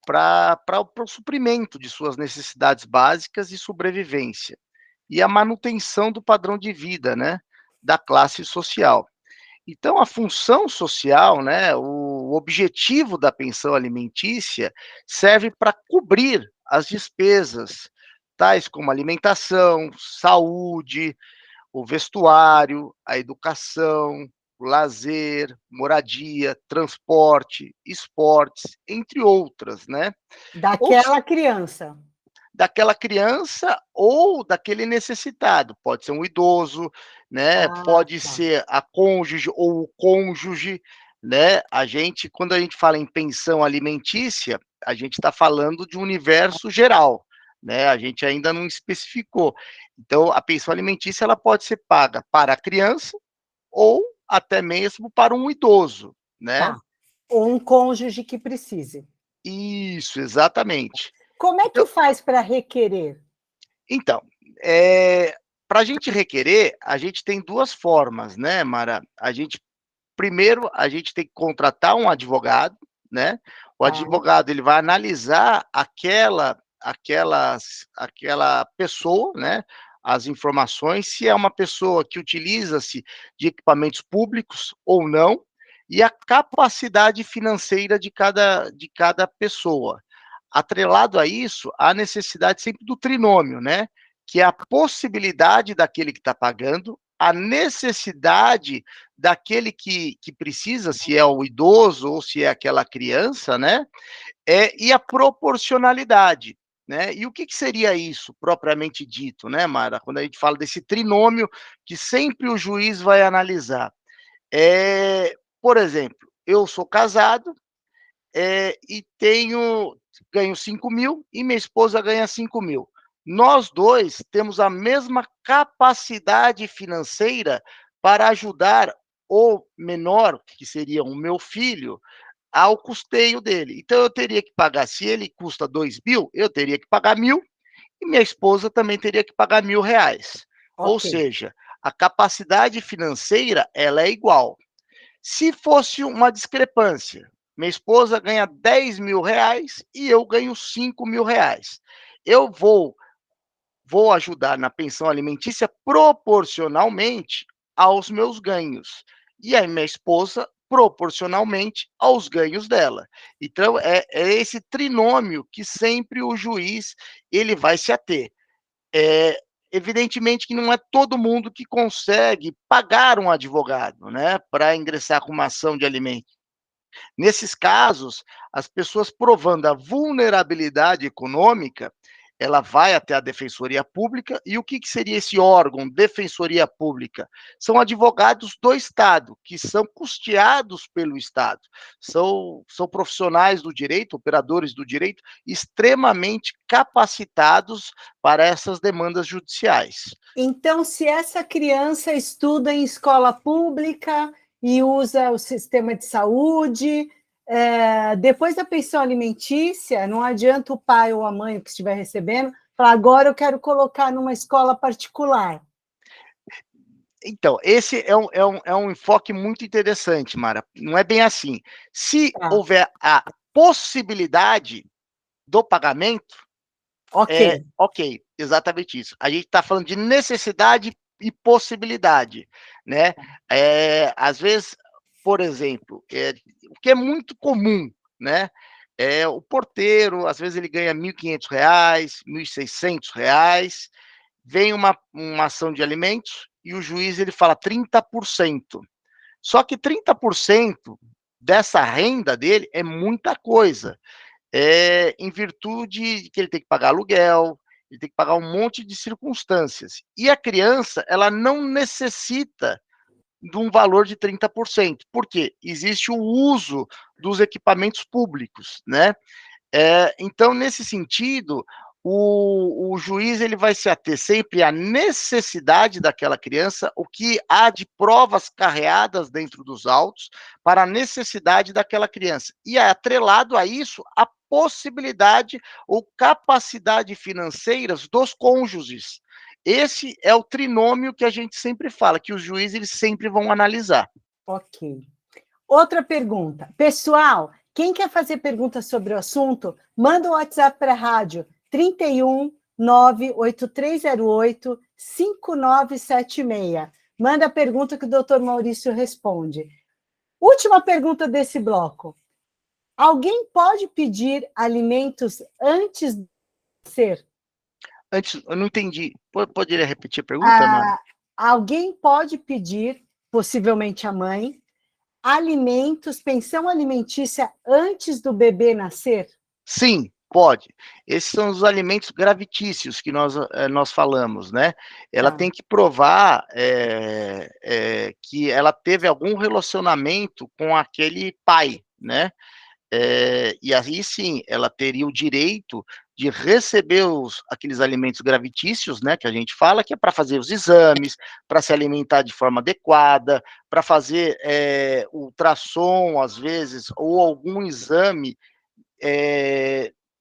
para o suprimento de suas necessidades básicas e sobrevivência, e a manutenção do padrão de vida, né, da classe social. Então, a função social, né, o objetivo da pensão alimentícia serve para cobrir as despesas, tais como alimentação, saúde, o vestuário, a educação, o lazer, moradia, transporte, esportes, entre outras, né? Ou Daquela criança. daquela criança ou daquele necessitado. Pode ser um idoso, né? Ah, Pode tá. ser a cônjuge ou o cônjuge, né? Quando a gente fala em pensão alimentícia, a gente está falando de um universo geral, né? A gente ainda não especificou. Então, a pensão alimentícia ela pode ser paga para a criança ou até mesmo para um idoso, né? Tá. Ou um cônjuge que precise. Isso, exatamente. Como é que Então, faz para requerer? Então, para a gente requerer, a gente tem 2 formas, né, Mara? Primeiro, a gente tem que contratar um advogado, né? O Tá, advogado, ele vai analisar aquela pessoa, né, as informações, se é uma pessoa que utiliza-se de equipamentos públicos ou não, e a capacidade financeira de cada pessoa. Atrelado a isso, a necessidade sempre do trinômio, né? Que é a possibilidade daquele que está pagando, a necessidade daquele que precisa, se é o idoso ou se é aquela criança, né? E a proporcionalidade. Né? E o que seria isso, propriamente dito, né, Mara? Quando a gente fala desse trinômio que sempre o juiz vai analisar. Por exemplo, eu sou casado, e ganho 5 mil e minha esposa ganha 5 mil. Nós dois temos a mesma capacidade financeira para ajudar o menor, que seria o meu filho, ao custeio dele. Então, eu teria que pagar, se ele custa 2 mil, eu teria que pagar 1.000 e minha esposa também teria que pagar R$ 1.000. Ou ok. seja, a capacidade financeira ela é igual. Se fosse uma discrepância, minha esposa ganha R$ 10.000 e eu ganho R$ 5.000. Eu vou ajudar na pensão alimentícia proporcionalmente aos meus ganhos. E a minha esposa proporcionalmente aos ganhos dela. Então, é esse trinômio que sempre o juiz ele vai se ater. É, evidentemente que não é todo mundo que consegue pagar um advogado, né, para ingressar com uma ação de alimentos. Nesses casos, as pessoas provando a vulnerabilidade econômica, ela vai até a Defensoria Pública, e o que seria esse órgão, Defensoria Pública? São advogados do Estado, que são custeados pelo Estado. São profissionais do direito, operadores do direito, extremamente capacitados para essas demandas judiciais. Então, se essa criança estuda em escola pública e usa o sistema de saúde, depois da pensão alimentícia, não adianta o pai ou a mãe que estiver recebendo falar, agora eu quero colocar numa escola particular. Então, esse é um enfoque muito interessante, Mara. Não é bem assim. Se Tá, houver a possibilidade do pagamento, ok. ok, exatamente isso. A gente está falando de necessidade e possibilidade, né? Às vezes, por exemplo, o que é muito comum, né? O porteiro, às vezes ele ganha R$ 1.500, R$ 1.600, vem uma ação de alimentos e o juiz ele fala 30%. Só que 30% dessa renda dele é muita coisa. Em virtude de que ele tem que pagar aluguel, ele tem que pagar um monte de circunstâncias. E a criança, ela não necessita de um valor de 30%. Por quê? Existe o uso dos equipamentos públicos, né? Então, nesse sentido, o juiz ele vai se ater sempre à necessidade daquela criança, o que há de provas carreadas dentro dos autos para a necessidade daquela criança. E é atrelado a isso a possibilidade ou capacidade financeiras dos cônjuges. Esse é o trinômio que a gente sempre fala, que os juízes eles sempre vão analisar. Ok. Outra pergunta. Pessoal, Quem quer fazer perguntas sobre o assunto, manda o WhatsApp para a rádio 31 98308 5976. Manda a pergunta que o doutor Maurício responde. Última pergunta desse bloco. Alguém pode pedir alimentos antes de ser? Antes, eu não entendi. Poderia repetir a pergunta, Mara? Alguém pode pedir, possivelmente a mãe, alimentos, pensão alimentícia antes do bebê nascer? Sim, pode. Esses são os alimentos gravitícios que nós falamos, né? Ela Tá. tem que provar que ela teve algum relacionamento com aquele pai, né? E aí sim, ela teria o direito de receber aqueles alimentos gravitícios, né, que a gente fala, que é para fazer os exames, para se alimentar de forma adequada, para fazer ultrassom, às vezes, ou algum exame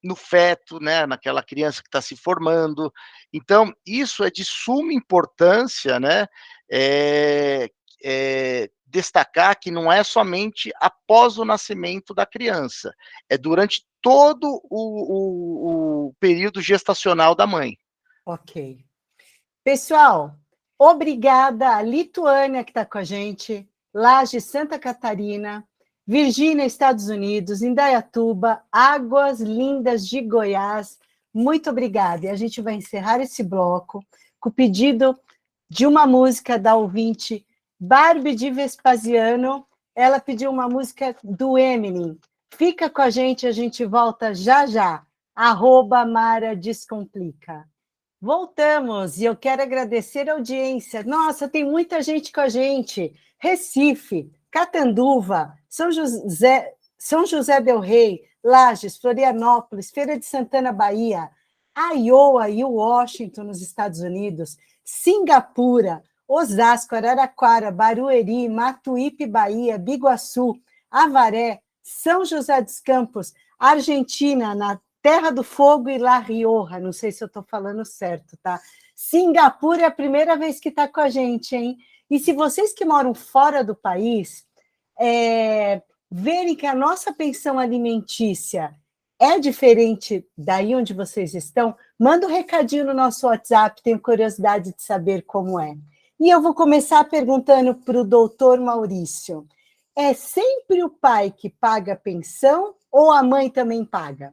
no feto, né, naquela criança que está se formando. Então, isso é de suma importância, né, destacar que não é somente após o nascimento da criança, é durante todo o período gestacional da mãe. Ok. Pessoal, obrigada a Lituânia, que está com a gente, Laje, Santa Catarina, Virgínia, Estados Unidos, Indaiatuba, Águas Lindas de Goiás. Muito obrigada. E a gente vai encerrar esse bloco com o pedido de uma música da ouvinte Barbie de Vespasiano. Ela pediu uma música do Eminem. Fica com a gente volta já já. @Mara Descomplica. Voltamos, e eu quero agradecer a audiência. Nossa, tem muita gente com a gente. Recife, Catanduva, São José del Rei, Lages, Florianópolis, Feira de Santana, Bahia, Iowa e Washington, nos Estados Unidos, Singapura, Osasco, Araraquara, Barueri, Matuípe, Bahia, Biguaçu, Avaré, São José dos Campos, Argentina, na Terra do Fogo e La Rioja, não sei se eu estou falando certo, tá? Singapura é a primeira vez que está com a gente, hein? E se vocês que moram fora do país verem que a nossa pensão alimentícia é diferente daí onde vocês estão, manda um recadinho no nosso WhatsApp, tenho curiosidade de saber como é. E eu vou começar perguntando para o doutor Maurício. É sempre o pai que paga a pensão ou a mãe também paga?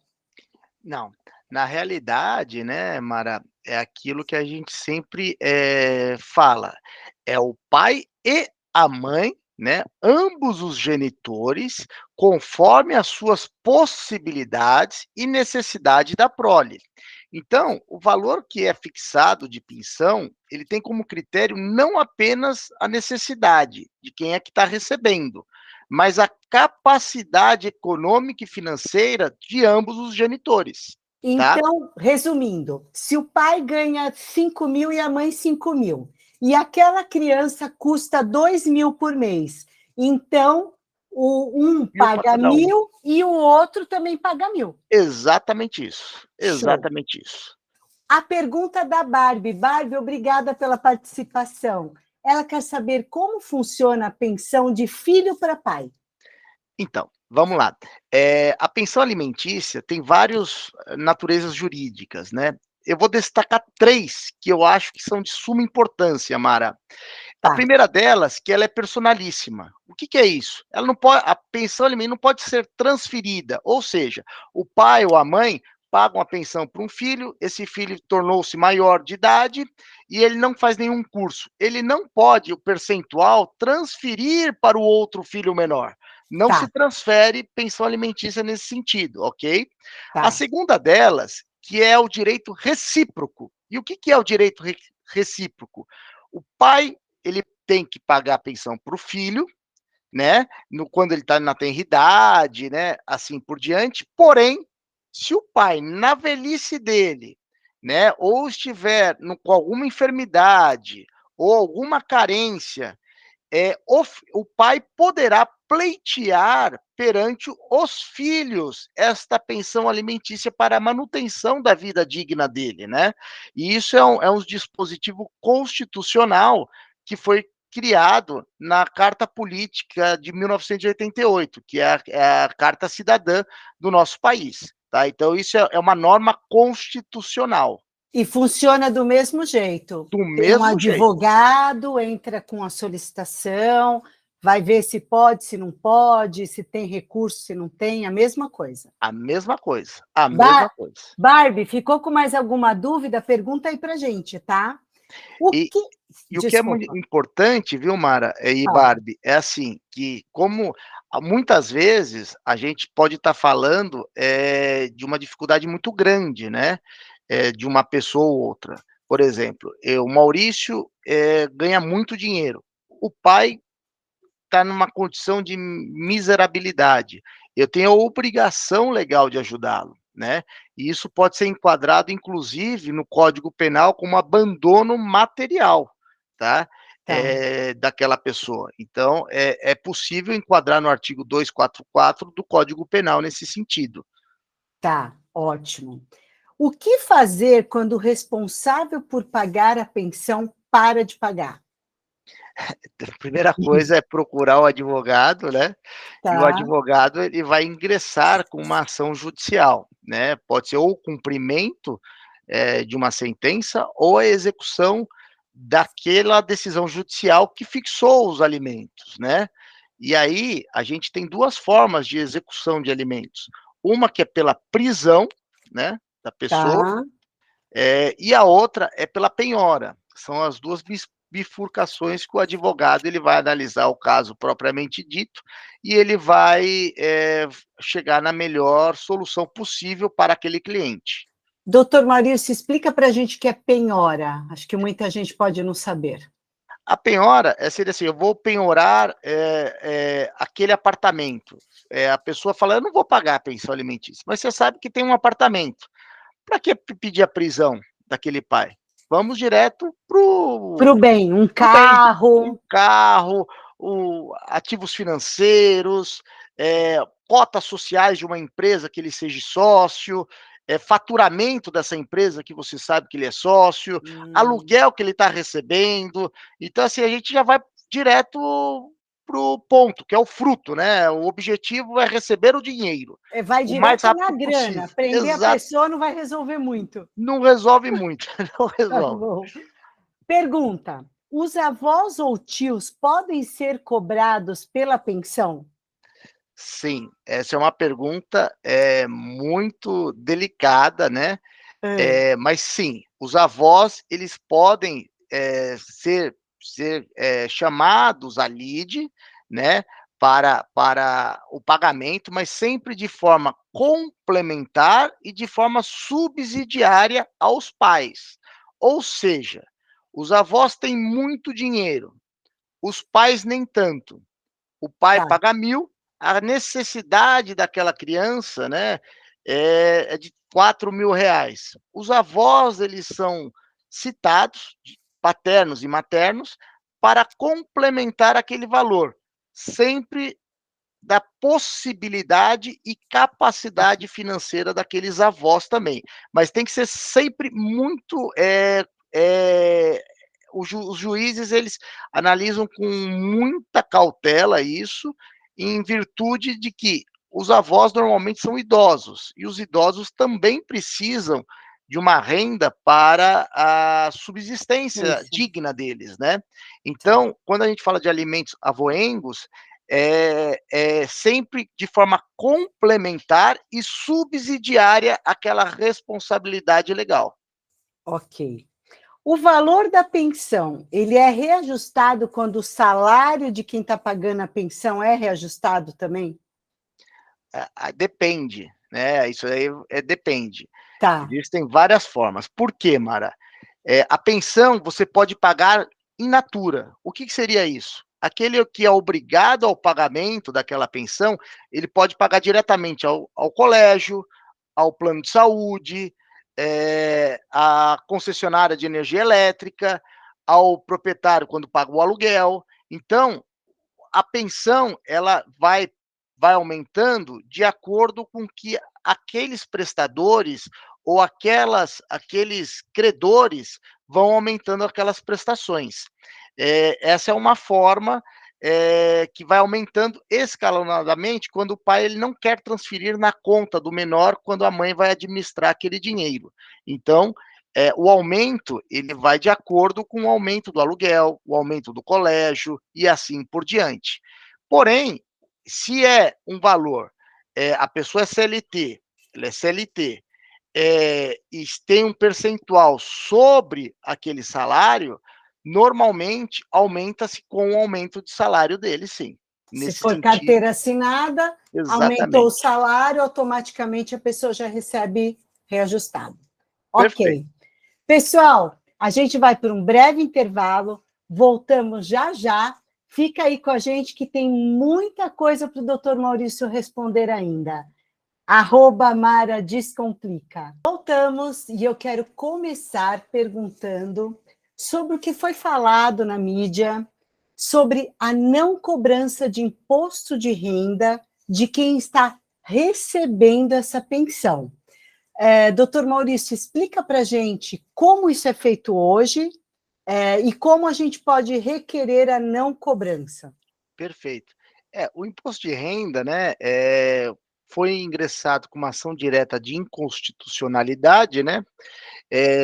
Não, na realidade, né, Mara, é aquilo que a gente sempre fala, é o pai e a mãe, né, ambos os genitores, conforme as suas possibilidades e necessidade da prole. Então, o valor que é fixado de pensão, ele tem como critério não apenas a necessidade de quem é que está recebendo, mas a capacidade econômica e financeira de ambos os genitores, tá? Então, resumindo, se o pai ganha 5.000 e a mãe 5.000, e aquela criança custa 2.000 por mês, então um Mil para paga cada um. 1.000 e o outro também paga 1.000. Exatamente isso. Show. Exatamente isso. A pergunta da Barbie. Barbie, obrigada pela participação. Ela quer saber como funciona a pensão de filho para pai. Então, vamos lá. A pensão alimentícia tem várias naturezas jurídicas, né? Eu vou destacar três que eu acho que são de suma importância, Mara. A Tá, primeira delas, que ela é personalíssima. O que é isso? Ela não pode, a pensão alimentar não pode ser transferida, ou seja, o pai ou a mãe pagam a pensão para um filho, esse filho tornou-se maior de idade e ele não faz nenhum curso. Ele não pode, o percentual, transferir para o outro filho menor. Não se tá, transfere pensão alimentícia nesse sentido, ok? A tá. segunda delas, que é o direito recíproco. E o que é o direito recíproco? O pai ele tem que pagar a pensão para o filho, né? Quando ele está na tenridade, né? Assim por diante. Porém, se o pai, na velhice dele, né, ou estiver com alguma enfermidade ou alguma carência, o pai poderá pleitear perante os filhos esta pensão alimentícia para a manutenção da vida digna dele, né? E isso é um dispositivo constitucional que foi criado na Carta Política de 1988, que é a Carta Cidadã do nosso país, tá? Então isso é uma norma constitucional, E funciona do mesmo jeito. do Tem um mesmo jeito. advogado, entra com a solicitação, vai ver se pode, se não pode, se tem recurso, se não tem, a mesma coisa. A mesma coisa, a mesma Ba coisa. Barbie, ficou com mais alguma dúvida? Pergunta aí pra gente, tá? O E que e o que é muito Desculpa. importante, viu, Mara, e Fala. Barbie, é assim, que como muitas vezes a gente pode estar falando, de uma dificuldade muito grande, né, de uma pessoa ou outra. Por exemplo, o Maurício, ganha muito dinheiro, o pai está numa condição de miserabilidade. Eu tenho a obrigação legal de ajudá-lo, né? E isso pode ser enquadrado, inclusive, no Código Penal como abandono material, tá? Tá, Daquela pessoa. Então, é possível enquadrar no artigo 244 do Código Penal nesse sentido. tá, ótimo. O que fazer quando o responsável por pagar a pensão para de pagar? A primeira coisa é procurar o advogado, né? E o Tá, advogado ele vai ingressar com uma ação judicial, né? Pode ser ou o cumprimento de uma sentença ou a execução daquela decisão judicial que fixou os alimentos, né? E aí a gente tem duas formas de execução de alimentos. Uma que é pela prisão, né, da pessoa, tá. e a outra é pela penhora. São as duas bifurcações que o advogado ele vai analisar o caso propriamente dito e ele vai chegar na melhor solução possível para aquele cliente. Doutor Maurício, explica para a gente o que é penhora. Acho que muita gente pode não saber. A penhora seria assim: eu vou penhorar aquele apartamento. A pessoa fala, eu não vou pagar a pensão alimentícia, mas você sabe que tem um apartamento. Para que pedir a prisão daquele pai? Vamos direto para Para o bem, um o bem, um carro. carro, ativos financeiros, cotas sociais de uma empresa que ele seja sócio, faturamento dessa empresa que você sabe que ele é sócio, Hum, aluguel que ele está recebendo. Então, assim, a gente já vai direto para o ponto, que é o fruto, né? O objetivo é receber o dinheiro vai o mais direto na rápido grana. possível. Prender a Exato. pessoa não vai resolver muito. Não resolve muito, não Tá resolve. bom. Pergunta: os avós ou tios podem ser cobrados pela pensão? Sim, essa é uma pergunta, muito delicada, né, Hã, mas sim, os avós eles podem, ser, chamados à lide, né, para o pagamento, mas sempre de forma complementar e de forma subsidiária aos pais. Ou seja, os avós têm muito dinheiro, os pais nem tanto. O pai tá, paga 1.000, a necessidade daquela criança, né, é de R$ 4.000. Os avós, eles são citados, paternos e maternos, para complementar aquele valor, sempre da possibilidade e capacidade financeira daqueles avós também. Mas tem que ser sempre muito, os juízes eles analisam com muita cautela isso, em virtude de que os avós normalmente são idosos, e os idosos também precisam de uma renda para a subsistência isso, digna deles, né? tá. Então, quando a gente fala de alimentos avoengos, é sempre de forma complementar e subsidiária àquela responsabilidade legal. Ok. O valor da pensão, ele é reajustado quando o salário de quem está pagando a pensão é reajustado também? Depende, né? Isso aí depende. Tá, Existem várias formas. Por quê, Mara? A pensão você pode pagar in natura. O que seria isso? Aquele que é obrigado ao pagamento daquela pensão, ele pode pagar diretamente ao colégio, ao plano de saúde, à concessionária de energia elétrica, ao proprietário quando paga o aluguel. Então, a pensão ela vai aumentando de acordo com que aqueles prestadores ou aqueles credores vão aumentando aquelas prestações. essa é uma forma que vai aumentando escalonadamente quando o pai ele não quer transferir na conta do menor quando a mãe vai administrar aquele dinheiro. Então, o aumento ele vai de acordo com o aumento do aluguel, o aumento do colégio e assim por diante. Porém, se é um valor, a pessoa é CLT, ela é CLT, e tem um percentual sobre aquele salário, normalmente aumenta-se com o aumento de salário dele, sim. Se Nesse for sentido, carteira assinada, aumentou o exatamente. salário, automaticamente a pessoa já recebe reajustado. Perfeito. Ok. Pessoal, a gente vai para um breve intervalo, voltamos já já. Fica aí com a gente que tem muita coisa para o doutor Maurício responder ainda. @Mara Descomplica. Voltamos e eu quero começar perguntando sobre o que foi falado na mídia sobre a não cobrança de imposto de renda de quem está recebendo essa pensão. Doutor Maurício, explica para a gente como isso é feito hoje e como a gente pode requerer a não cobrança. Perfeito. O imposto de renda, né, foi ingressado com uma ação direta de inconstitucionalidade, né,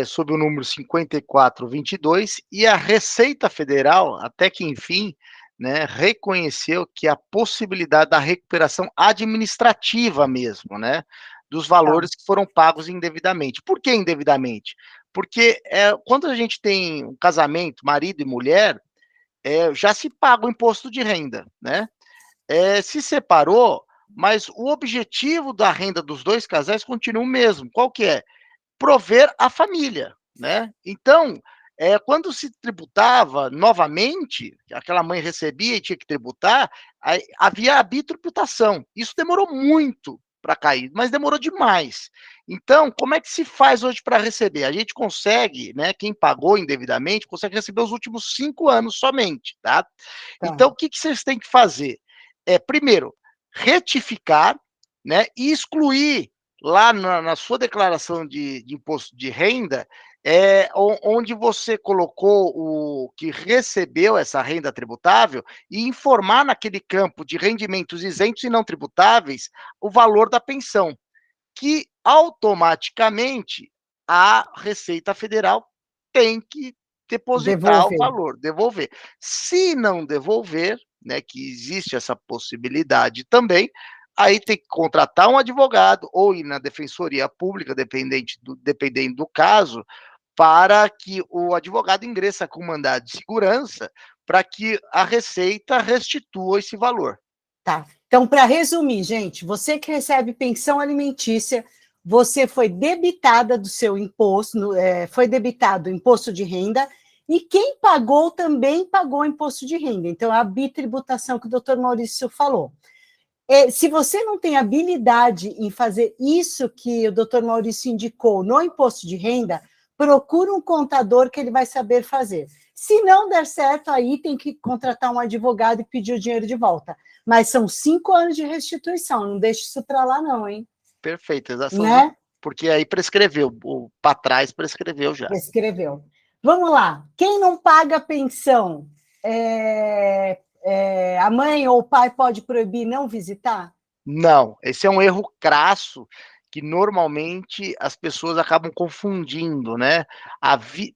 sob o número 5422, e a Receita Federal, até que enfim, né, reconheceu que a possibilidade da recuperação administrativa mesmo, né, dos Tá, valores que foram pagos indevidamente. Por que indevidamente? Porque quando a gente tem um casamento, marido e mulher, já se paga o imposto de renda, né? Se separou, mas o objetivo da renda dos dois casais continua o mesmo. Qual que é? Prover a família, né? Então, quando se tributava novamente, aquela mãe recebia e tinha que tributar, aí havia a bitributação. Isso demorou muito para cair, mas demorou demais. Então, como é que se faz hoje para receber? A gente consegue, né? Quem pagou indevidamente consegue receber os últimos 5 anos somente, tá? tá. Então, o que vocês têm que fazer? Primeiro, retificar, né? E excluir lá na sua declaração de imposto de renda, onde você colocou o que recebeu essa renda tributável e informar naquele campo de rendimentos isentos e não tributáveis o valor da pensão, que automaticamente a Receita Federal tem que depositar o Devolver. valor, devolver. Se não devolver, né, que existe essa possibilidade também, aí tem que contratar um advogado ou ir na defensoria pública, dependendo do caso, para que o advogado ingressa com mandado de segurança para que a Receita restitua esse valor. Tá. Então, para resumir, gente, você que recebe pensão alimentícia, você foi debitada do seu imposto, foi debitado o imposto de renda, e quem pagou também pagou imposto de renda. Então, é a bitributação que o doutor Maurício falou. Se você não tem habilidade em fazer isso que o doutor Maurício indicou no imposto de renda, procura um contador que ele vai saber fazer. Se não der certo, aí tem que contratar um advogado e pedir o dinheiro de volta. Mas são 5 anos de restituição, não deixe isso para lá não, hein? Perfeito, exatamente, Né? porque aí prescreveu, para trás prescreveu já. Escreveu. Vamos lá. Quem não paga pensão, a mãe ou o pai pode proibir não visitar? Não, esse é um erro crasso que normalmente as pessoas acabam confundindo, né?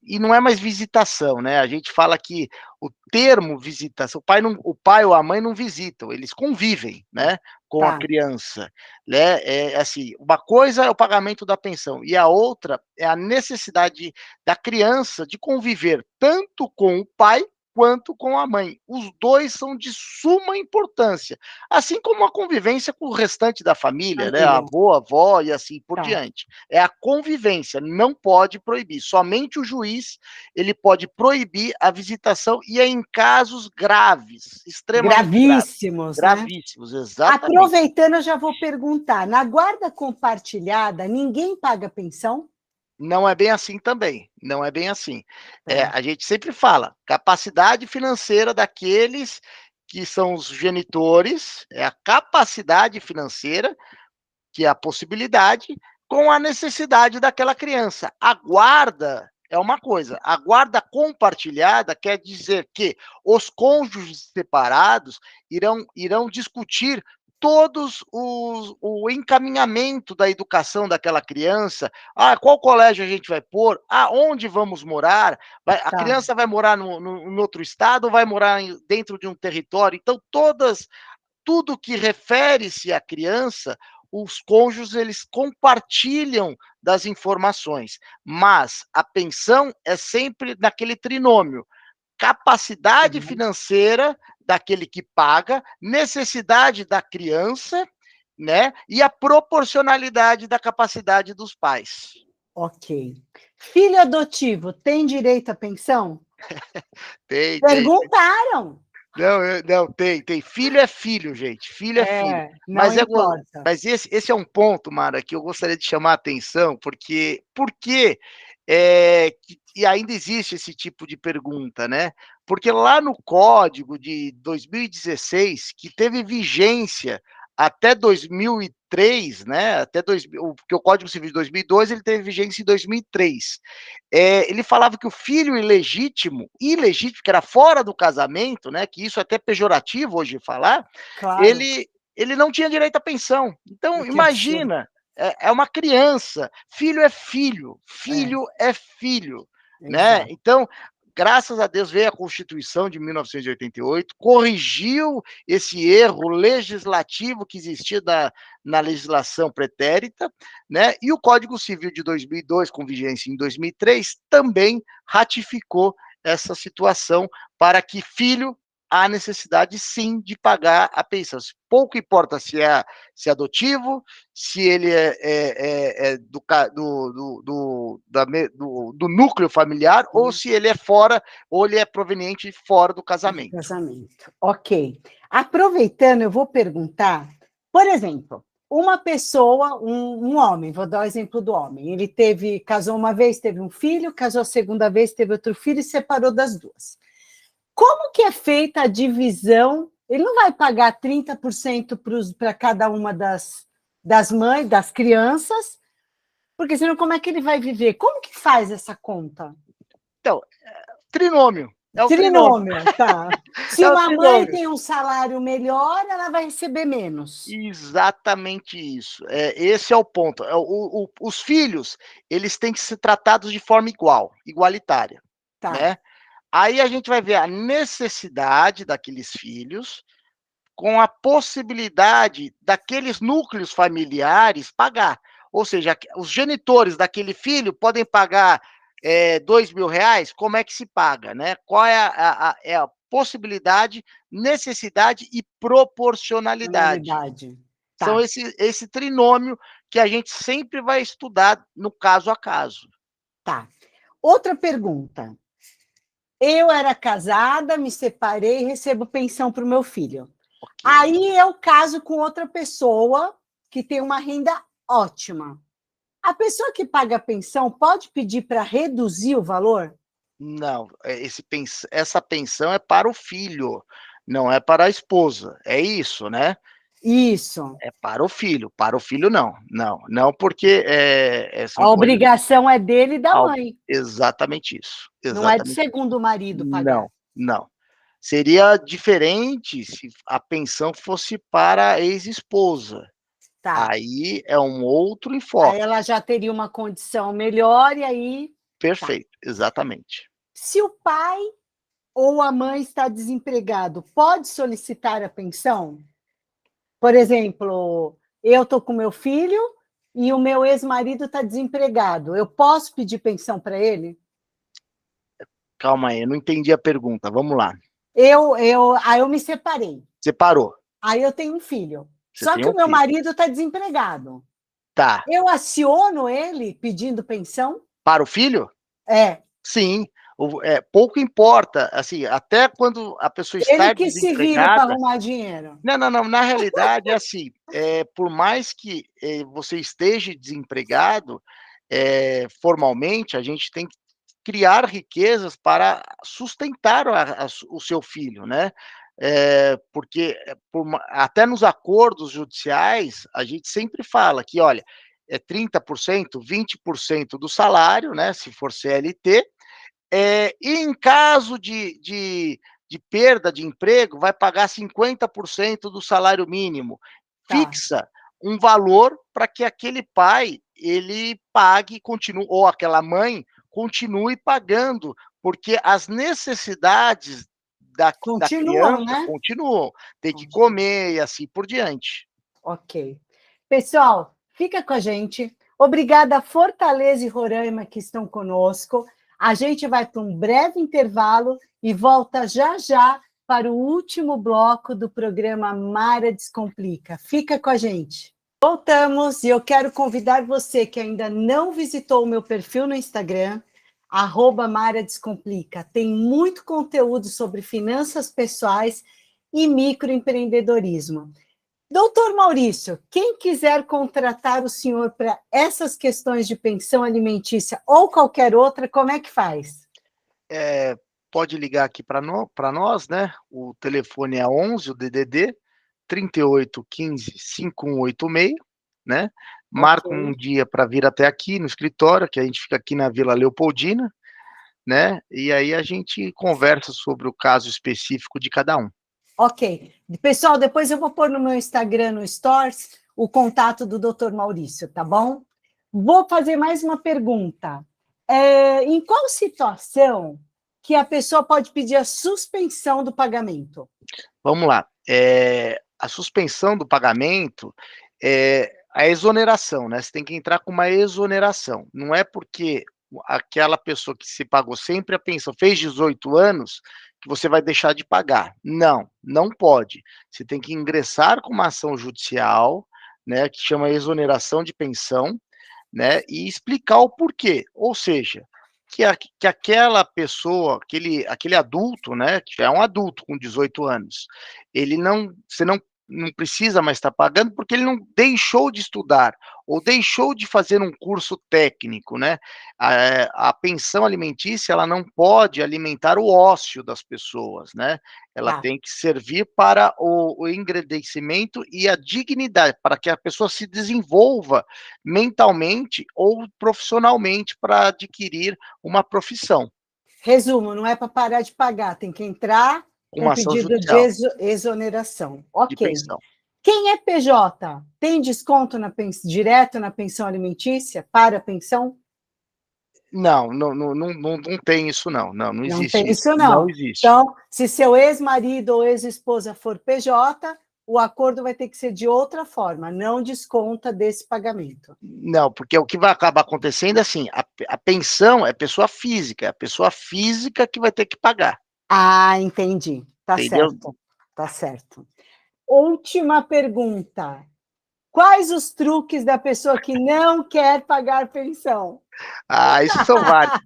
E não é mais visitação, né? A gente fala que o termo visitação, o pai ou a mãe não visitam, eles convivem, né, com a Tá. criança, né? Assim, uma coisa é o pagamento da pensão e a outra é a necessidade da criança de conviver tanto com o pai quanto com a mãe. Os dois são de suma importância, assim como a convivência com o restante da família, né? Família. Avô, avó e assim por Tá. diante. É a convivência, não pode proibir. Somente o juiz ele pode proibir a visitação e é em casos graves, extremamente graves. Gravíssimos, né? Gravíssimos, exatamente. Aproveitando, eu já vou perguntar: na guarda compartilhada, ninguém paga pensão? Não é bem assim também, não é bem assim. Tá, A gente sempre fala, capacidade financeira daqueles que são os genitores, é a capacidade financeira, que é a possibilidade, com a necessidade daquela criança. A guarda, é uma coisa. A guarda compartilhada quer dizer que os cônjuges separados irão discutir o encaminhamento da educação daquela criança. Qual colégio a gente vai pôr? Onde vamos morar? A criança vai morar em outro estado ou vai morar dentro de um território? Então, tudo que refere-se à criança, os cônjuges eles compartilham das informações, mas a pensão é sempre naquele trinômio: capacidade financeira daquele que paga, necessidade da criança, né, e a proporcionalidade da capacidade dos pais. Ok. Filho adotivo tem direito à pensão? Tem. Perguntaram. Não, tem. Filho é filho, gente. Filho é filho. Não importa. Mas esse é um ponto, Mara, que eu gostaria de chamar a atenção, porque e ainda existe esse tipo de pergunta, né? Porque lá no Código de 2016, que teve vigência até 2003, né? Porque o Código Civil de 2002 ele teve vigência em 2003. Ele falava que o filho ilegítimo, que era fora do casamento, né? Que isso é até pejorativo hoje falar, claro. ele não tinha direito à pensão. Então, imagina, é uma criança, filho é filho, é filho, né? Então, graças a Deus veio a Constituição de 1988, corrigiu esse erro legislativo que existia na legislação pretérita, né? E o Código Civil de 2002, com vigência em 2003, também ratificou essa situação para que filho há necessidade, sim, de pagar a pensão. Pouco importa se é adotivo, se ele é do núcleo familiar, ou se ele é fora, ou ele é proveniente fora do casamento. Ok. Aproveitando, eu vou perguntar, por exemplo, uma pessoa, um homem, vou dar o exemplo do homem, ele casou uma vez, teve um filho, casou a segunda vez, teve outro filho e separou das duas. Como que é feita a divisão? Ele não vai pagar 30% para cada uma das mães, das crianças, porque senão como é que ele vai viver? Como que faz essa conta? Então, trinômio. É o trinômio, tá. Se uma mãe tem um salário melhor, ela vai receber menos. Exatamente isso. Esse é o ponto. Os filhos, eles têm que ser tratados de forma igualitária, né? Aí a gente vai ver a necessidade daqueles filhos com a possibilidade daqueles núcleos familiares pagar. Ou seja, os genitores daquele filho podem pagar R$2.000, como é que se paga, né? Qual é a possibilidade, necessidade e proporcionalidade. São esse trinômio que a gente sempre vai estudar no caso a caso. Tá. Outra pergunta. Eu era casada, me separei e recebo pensão para o meu filho. Okay. Aí eu caso com outra pessoa que tem uma renda ótima. A pessoa que paga a pensão pode pedir para reduzir o valor? Não, essa pensão é para o filho, não é para a esposa. É isso, né? Isso. É para o filho não. Não, porque a obrigação é dele e da mãe. Exatamente isso. Não é do segundo marido pagar. Não. Seria diferente se a pensão fosse para a ex-esposa. Aí é um outro enfoque. Aí ela já teria uma condição melhor e aí... Perfeito, exatamente. Se o pai ou a mãe está desempregado, pode solicitar a pensão? Por exemplo, eu estou com meu filho e o meu ex-marido está desempregado. Eu posso pedir pensão para ele? Calma aí, eu não entendi a pergunta. Vamos lá. Aí eu me separei. Separou. Aí eu tenho um filho. Só que o meu marido está desempregado. Tá. Eu aciono ele pedindo pensão? Para o filho? Sim. Pouco importa, assim, até quando a pessoa está ele que se vira para arrumar dinheiro. Não, na realidade é assim, por mais que você esteja desempregado, formalmente, a gente tem que criar riquezas para sustentar o seu filho, né? Porque até nos acordos judiciais, a gente sempre fala que, olha, é 30%, 20% do salário, né, se for CLT, e em caso de perda de emprego, vai pagar 50% do salário mínimo. Tá. Fixa um valor para que aquele pai, ele pague, continue, ou aquela mãe, continue pagando, porque as necessidades da Continuam, criança né? continuam. Tem que Continua. comer e assim por diante. Ok. Pessoal, fica com a gente. Obrigada a Fortaleza e Roraima que estão conosco. A gente vai para um breve intervalo e volta já já para o último bloco do programa Mara Descomplica. Fica com a gente. Voltamos e eu quero convidar você que ainda não visitou o meu perfil no Instagram, @Mara Descomplica. Tem muito conteúdo sobre finanças pessoais e microempreendedorismo. Doutor Maurício, quem quiser contratar o senhor para essas questões de pensão alimentícia ou qualquer outra, como é que faz? Pode ligar aqui para nós, né? O telefone é 11, o DDD 38 15 5186, né? Ok. Marca um dia para vir até aqui no escritório, que a gente fica aqui na Vila Leopoldina, né? E aí a gente conversa sobre o caso específico de cada um. Ok. Pessoal, depois eu vou pôr no meu Instagram, no Stories, o contato do doutor Maurício, tá bom? Vou fazer mais uma pergunta. Em qual situação que a pessoa pode pedir a suspensão do pagamento? Vamos lá. A suspensão do pagamento é a exoneração, né? Você tem que entrar com uma exoneração. Não é porque aquela pessoa que se pagou sempre a pensão fez 18 anos que você vai deixar de pagar. Não, não pode. Você tem que ingressar com uma ação judicial, né, que chama exoneração de pensão, né, e explicar o porquê. Ou seja, que aquela pessoa, aquele adulto, né, que já é um adulto com 18 anos, ele não, você não precisa mais estar pagando porque ele não deixou de estudar ou deixou de fazer um curso técnico, né? A pensão alimentícia ela não pode alimentar o ócio das pessoas, né? Ela Tá. tem que servir para o engrandecimento e a dignidade, para que a pessoa se desenvolva mentalmente ou profissionalmente para adquirir uma profissão, Resumo, não é para parar de pagar, tem que entrar com uma ação pedido de judicial exoneração. de Ok. pensão. Quem é PJ tem desconto direto na pensão alimentícia para a pensão? Não tem isso não, não Não tem existe isso, isso, não não. existe. Então, se seu ex-marido ou ex-esposa for PJ, o acordo vai ter que ser de outra forma, não desconta desse pagamento. Não, porque o que vai acabar acontecendo é assim, a pensão é pessoa física, é a pessoa física que vai ter que pagar, Ah, entendi. Tá entendeu? certo. Tá certo. Última pergunta. Quais os truques da pessoa que não quer pagar pensão? Ah, isso são vários.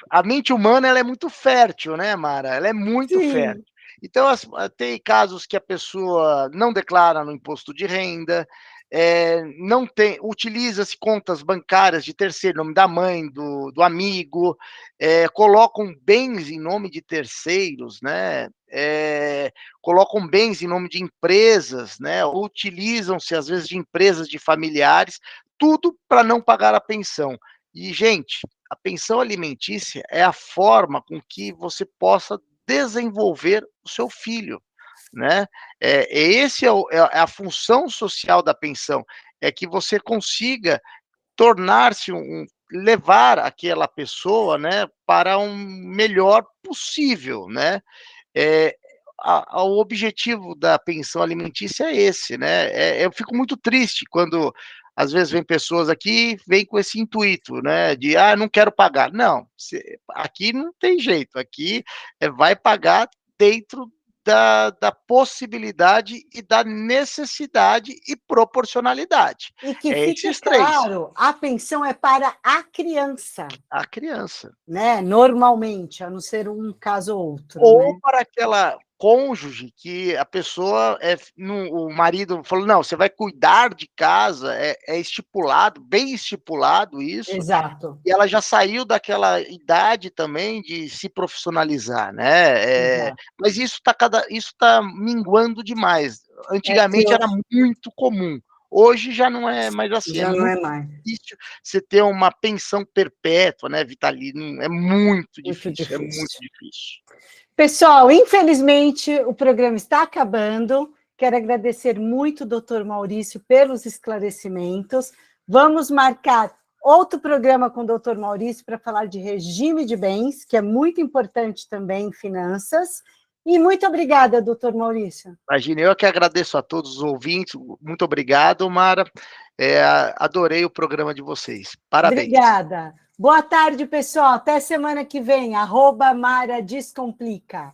A mente humana ela é muito fértil, né, Mara? Ela é muito fértil. Sim, Então, tem casos que a pessoa não declara no imposto de renda, não tem, utiliza-se contas bancárias de terceiro, nome da mãe, do amigo, colocam bens em nome de terceiros, né? Colocam bens em nome de empresas, né? Utilizam-se, às vezes, de empresas de familiares, tudo para não pagar a pensão. E, gente, a pensão alimentícia é a forma com que você possa desenvolver o seu filho, né? Esse é a função social da pensão, é que você consiga tornar-se levar aquela pessoa, né, para um melhor possível, né? É, o objetivo da pensão alimentícia é esse, né? Eu fico muito triste quando às vezes vem pessoas aqui, vem com esse intuito, né? De não quero pagar. Não, aqui não tem jeito, aqui vai pagar dentro da possibilidade e da necessidade e proporcionalidade. e que É fique esses três. claro, a pensão é para a criança, A criança. né? Normalmente, a não ser um caso ou outro, Ou né? para aquela cônjuge que a pessoa o marido falou: "Não, você vai cuidar de casa", é estipulado, bem estipulado isso, Exato, e ela já saiu daquela idade também de se profissionalizar, né, exato. mas isso está minguando demais. É que Antigamente era muito comum, Hoje já não é mais assim, Já não é mais. difícil você ter uma pensão perpétua, né, vitalício, é muito Muito difícil, é muito difícil. difícil. Pessoal, infelizmente o programa está acabando. Quero agradecer muito o doutor Maurício pelos esclarecimentos. Vamos marcar outro programa com o doutor Maurício para falar de regime de bens, que é muito importante também em finanças. E muito obrigada, doutor Maurício. Imagina, eu que agradeço a todos os ouvintes, muito obrigado, Mara, adorei o programa de vocês, parabéns. Obrigada. Boa tarde, pessoal. Até semana que vem. @Mara Descomplica.